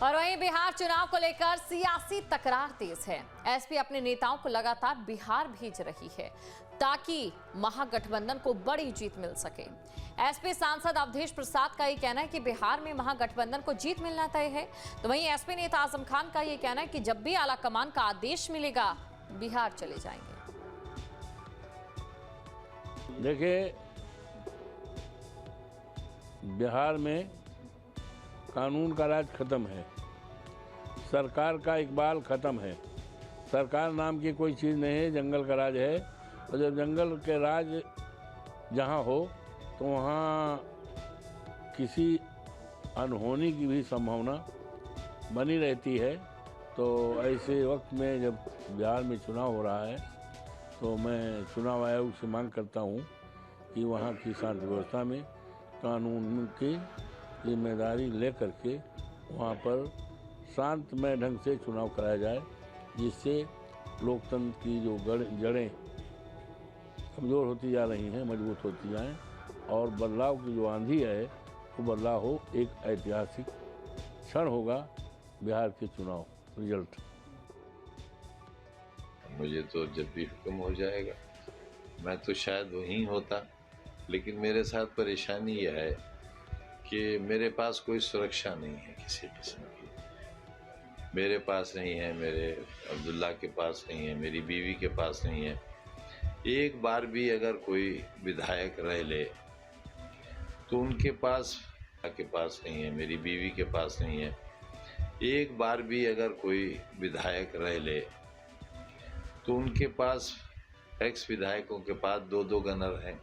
और वहीं बिहार चुनाव को लेकर सियासी तकरार तेज है। एसपी अपने नेताओं को लगातार बिहार भेज रही है ताकि महागठबंधन को बड़ी जीत मिल सके। एसपी सांसद अवधेश प्रसाद का ये कहना है कि बिहार में महागठबंधन को जीत मिलना तय है, तो वहीं एसपी नेता आजम खान का ये कहना है कि जब भी आला कमान का आदेश मिलेगा बिहार चले जाएंगे। देखिए, बिहार में कानून का राज खत्म है, सरकार का इकबाल खत्म है। सरकार नाम की कोई चीज़ नहीं है, जंगल का राज है। और जब जंगल के राज जहाँ हो तो वहाँ किसी अनहोनी की भी संभावना बनी रहती है। तो ऐसे वक्त में जब बिहार में चुनाव हो रहा है तो मैं चुनाव आयोग से मांग करता हूँ कि वहाँ की शांति व्यवस्था में कानून की जिम्मेदारी लेकर के वहाँ पर शांतमय ढंग से चुनाव कराया जाए, जिससे लोकतंत्र की जो जड़ें कमज़ोर होती जा रही हैं मजबूत होती जाएं और बदलाव की जो आंधी है वो बदलाव हो। एक ऐतिहासिक क्षण होगा बिहार के चुनाव रिजल्ट। मुझे तो जब भी हुक्म हो जाएगा मैं तो शायद वहीं होता, लेकिन मेरे साथ परेशानी यह है कि मेरे पास कोई सुरक्षा नहीं है किसी किस्म की। मेरे पास नहीं है, मेरे अब्दुल्ला के पास नहीं है, मेरी बीवी के पास नहीं है। एक बार भी अगर कोई विधायक रह ले तो उनके पास नहीं है, मेरी बीवी के पास नहीं है। एक बार भी अगर कोई विधायक रह ले तो उनके पास एक्स विधायकों के पास दो गनर हैं,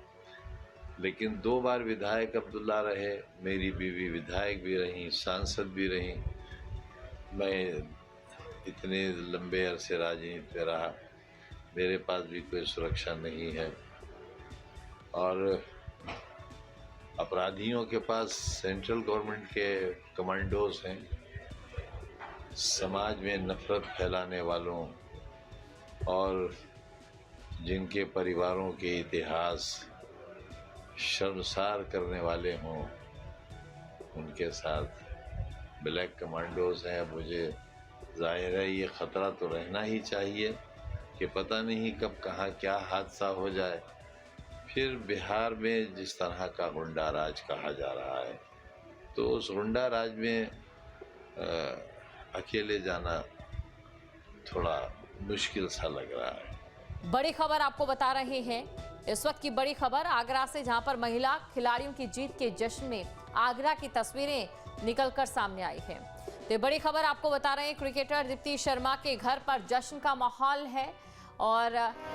लेकिन 2 बार विधायक अब्दुल्ला रहे, मेरी बीवी विधायक भी रही, सांसद भी रही। मैं इतने लंबे अरसे राजनीति में रहा, मेरे पास भी कोई सुरक्षा नहीं है। और अपराधियों के पास सेंट्रल गवर्नमेंट के कमांडोज हैं। समाज में नफरत फैलाने वालों और जिनके परिवारों के इतिहास शर्मसार करने वाले हों, उनके साथ ब्लैक कमांडोज हैं। मुझे जाहिर है ये ख़तरा तो रहना ही चाहिए कि पता नहीं कब कहाँ क्या हादसा हो जाए। फिर बिहार में जिस तरह का गुंडा राज कहा जा रहा है, तो उस गुंडा राज में अकेले जाना थोड़ा मुश्किल सा लग रहा है। बड़ी खबर आपको बता रहे हैं, इस वक्त की बड़ी खबर आगरा से, जहां पर महिला खिलाड़ियों की जीत के जश्न में आगरा की तस्वीरें निकलकर सामने आई हैं। तो बड़ी खबर आपको बता रहे हैं, क्रिकेटर दीप्ति शर्मा के घर पर जश्न का माहौल है और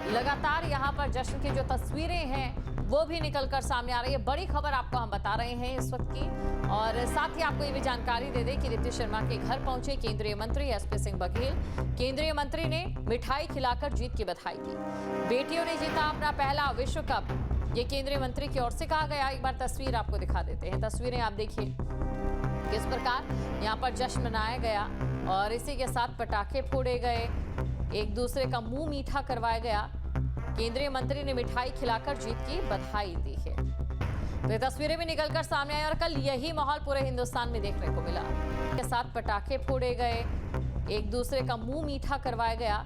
लगातार यहां पर जश्न की जो तस्वीरें हैं वो भी निकलकर सामने आ रही है। बड़ी खबर आपको हम बता रहे हैं इस वक्त की। और साथ ही आपको ये भी जानकारी दे दें कि दीप्ति शर्मा के घर पहुंचे केंद्रीय मंत्री एसपी सिंह बघेल। केंद्रीय मंत्री ने मिठाई खिलाकर जीत की बधाई दी। बेटियों ने जीता अपना पहला विश्व कप, ये केंद्रीय मंत्री की ओर से कहा गया। एक बार तस्वीर आपको दिखा देते हैं, तस्वीरें आप देखिए किस प्रकार यहाँ पर जश्न मनाया गया और इसी के साथ पटाखे फोड़े गए, एक दूसरे का मुंह मीठा करवाया गया। केंद्रीय मंत्री ने मिठाई खिलाकर जीत की बधाई दी है। तो ये तस्वीरें भी निकलकर सामने आई और कल यही माहौल पूरे हिंदुस्तान में देखने को मिला। के साथ पटाखे फोड़े गए, एक दूसरे का मुंह मीठा करवाया गया।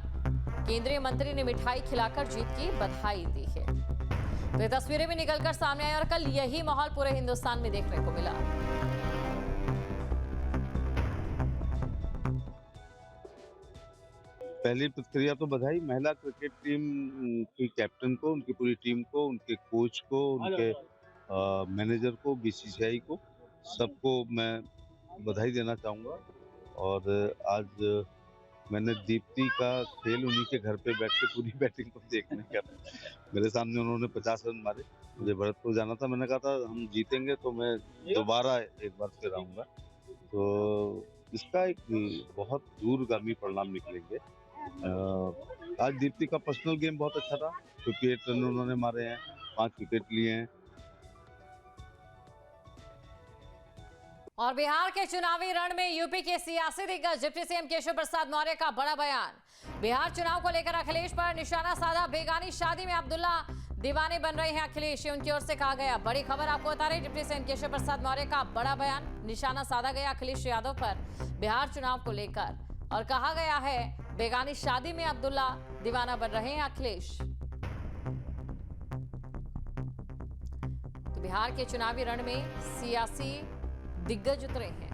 केंद्रीय मंत्री ने मिठाई खिलाकर जीत की बधाई दी है। तो ये तस्वीरें भी निकलकर सामने आई और कल यही माहौल पूरे हिंदुस्तान में देखने को मिला। पहली प्रतिक्रिया तो बधाई महिला क्रिकेट टीम की कैप्टन को, उनकी पूरी टीम को, उनके कोच को, उनके मैनेजर को, बीसीसीआई को, सबको मैं बधाई देना चाहूँगा। और आज मैंने दीप्ति का खेल उन्हीं के घर पे बैठ के पूरी बैटिंग को देखने का, मेरे सामने उन्होंने 50 रन मारे। मुझे भरतपुर जाना था, मैंने कहा था हम जीतेंगे तो मैं दोबारा एक बार फिर आऊँगा। तो इसका एक बहुत दूरगामी परिणाम निकलेंगे। आज दीप्ति का पर्सनल गेम बहुत अच्छा था, 58 रन उन्होंने मारे हैं, 5 विकेट लिए हैं। और बिहार के चुनावी रण में यूपी के सियासी दिग्गज डिप्टी सीएम केशव प्रसाद मौर्य का बड़ा बयान। बिहार चुनाव को लेकर अखिलेश पर निशाना साधा। बेगानी शादी में अब्दुल्ला दीवाने बन रहे हैं अखिलेश, उनकी ओर से कहा गया बड़ी खबर आपको बता रहे। डिप्टी सीएम केशव प्रसाद मौर्य का बड़ा बयान, निशाना साधा गया अखिलेश यादव पर बिहार चुनाव को लेकर और कहा गया है बेगानी शादी में अब्दुल्ला दीवाना बन रहे हैं अखिलेश। तो बिहार के चुनावी रण में सियासी दिग्गज उतरे हैं।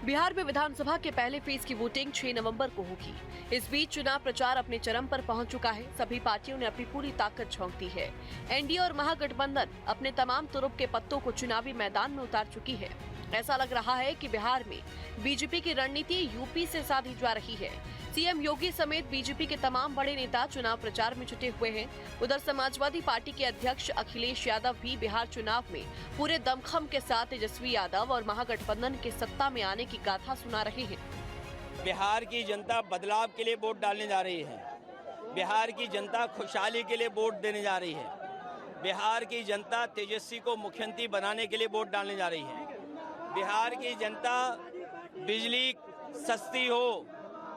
बिहार में विधानसभा के पहले फेज की वोटिंग 6 नवंबर को होगी। इस बीच चुनाव प्रचार अपने चरम पर पहुंच चुका है। सभी पार्टियों ने अपनी पूरी ताकत झोंक दी है। एनडीए और महागठबंधन अपने तमाम तुरुप के पत्तों को चुनावी मैदान में उतार चुकी है। ऐसा लग रहा है कि बिहार में बीजेपी की रणनीति यूपी से साधी जा रही है। सीएम योगी समेत बीजेपी के तमाम बड़े नेता चुनाव प्रचार में जुटे हुए हैं। उधर समाजवादी पार्टी के अध्यक्ष अखिलेश यादव भी बिहार चुनाव में पूरे दमखम के साथ तेजस्वी यादव और महागठबंधन के सत्ता में आने की गाथा सुना रहे हैं। बिहार की जनता बदलाव के लिए वोट डालने जा रही है। बिहार की जनता खुशहाली के लिए वोट देने जा रही है। बिहार की जनता तेजस्वी को मुख्यमंत्री बनाने के लिए वोट डालने जा रही है। बिहार की जनता बिजली सस्ती हो,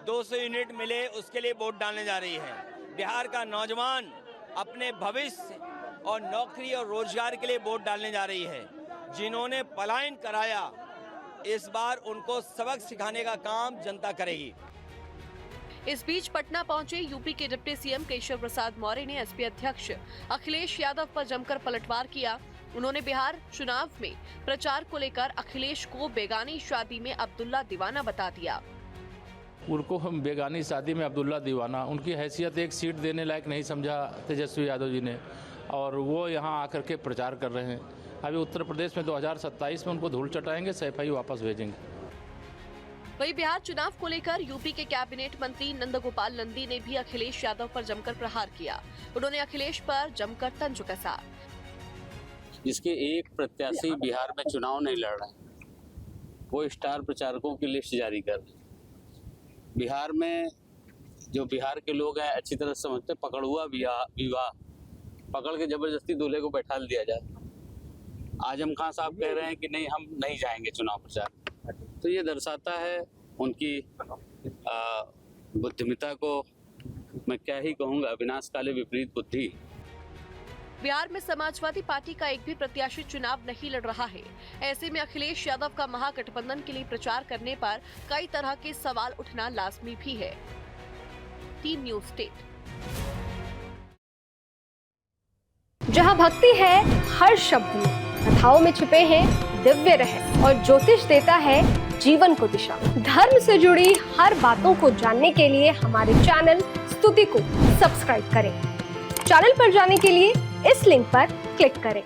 200 यूनिट मिले, उसके लिए वोट डालने जा रही है। बिहार का नौजवान अपने भविष्य और नौकरी और रोजगार के लिए वोट डालने जा रही है। जिन्होंने पलायन कराया, इस बार उनको सबक सिखाने का काम जनता करेगी। इस बीच पटना पहुंचे यूपी के डिप्टी सीएम केशव प्रसाद मौर्य ने एसपी अध्यक्ष अखिलेश यादव पर जमकर पलटवार किया। उन्होंने बिहार चुनाव में प्रचार को लेकर अखिलेश को बेगानी शादी में अब्दुल्ला दीवाना बता दिया। उनको हम बेगानी शादी में अब्दुल्ला दीवाना, उनकी हैसियत एक सीट देने लायक नहीं समझा तेजस्वी यादव जी ने, और वो यहाँ आकर के प्रचार कर रहे हैं। अभी उत्तर प्रदेश में 2027 में उनको धूल चटाएंगे, सैफई वापस भेजेंगे। वहीं बिहार चुनाव को लेकर यूपी के कैबिनेट मंत्री नंदगोपाल नंदी ने भी अखिलेश यादव पर जमकर प्रहार किया। उन्होंने अखिलेश पर जमकर तंज कसा। जिसके एक प्रत्याशी बिहार में चुनाव नहीं लड़ रहे, वो स्टार प्रचारकों की लिस्ट जारी कर रहे। बिहार में जो बिहार के लोग हैं अच्छी तरह समझते, पकड़ुआ विवाह पकड़ के जबरदस्ती दूल्हे को बैठा दिया जाए। आजम खान साहब कह रहे हैं कि नहीं, हम नहीं जाएंगे चुनाव प्रचार। तो ये दर्शाता है उनकी बुद्धिमत्ता को, मैं क्या ही कहूँगा, विनाशकाले विपरीत बुद्धि। बिहार में समाजवादी पार्टी का एक भी प्रत्याशी चुनाव नहीं लड़ रहा है। ऐसे में अखिलेश यादव का महागठबंधन के लिए प्रचार करने पर कई तरह के सवाल उठना लाजमी भी है। Team news state. जहां भक्ति है हर शब्द में, कथाओं में छिपे हैं दिव्य रहस्य और ज्योतिष देता है जीवन को दिशा। धर्म से जुड़ी हर बातों को जानने के लिए हमारे चैनल स्तुति को सब्सक्राइब करें। चैनल पर जाने के लिए इस लिंक पर क्लिक करें।